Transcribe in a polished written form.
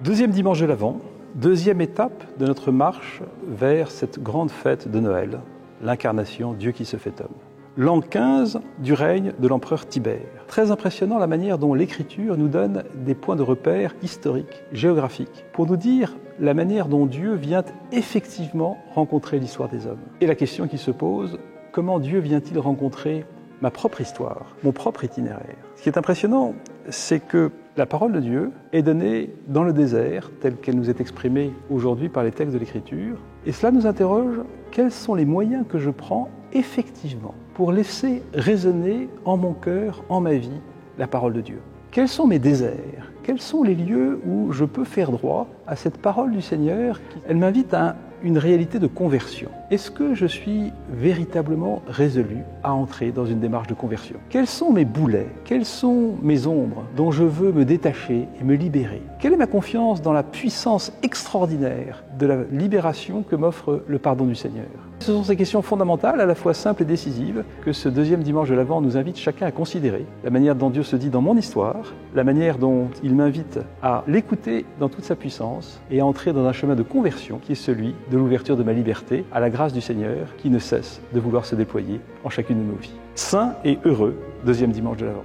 Deuxième dimanche de l'Avent, deuxième étape de notre marche vers cette grande fête de Noël, l'incarnation, Dieu qui se fait homme. L'an 15 du règne de l'empereur Tibère. Très impressionnant la manière dont l'Écriture nous donne des points de repère historiques, géographiques, pour nous dire la manière dont Dieu vient effectivement rencontrer l'histoire des hommes. Et la question qui se pose, comment Dieu vient-il rencontrer ma propre histoire, mon propre itinéraire? Ce qui est impressionnant, c'est que la parole de Dieu est donnée dans le désert, telle qu'elle nous est exprimée aujourd'hui par les textes de l'Écriture. Et cela nous interroge, quels sont les moyens que je prends effectivement pour laisser résonner en mon cœur, en ma vie, la parole de Dieu? Quels sont mes déserts? Quels sont les lieux où je peux faire droit à cette parole du Seigneur? Elle m'invite à une réalité de conversion. Est-ce que je suis véritablement résolu à entrer dans une démarche de conversion? Quels sont mes boulets? Quelles sont mes ombres dont je veux me détacher et me libérer? Quelle est ma confiance dans la puissance extraordinaire de la libération que m'offre le pardon du Seigneur? Ce sont ces questions fondamentales, à la fois simples et décisives, que ce deuxième dimanche de l'Avent nous invite chacun à considérer. La manière dont Dieu se dit dans mon histoire, la manière dont il m'invite à l'écouter dans toute sa puissance et à entrer dans un chemin de conversion qui est celui de l'ouverture de ma liberté à la grâce du Seigneur qui ne cesse de vouloir se déployer en chacune de nos vies. Saint et heureux, deuxième dimanche de l'Avent.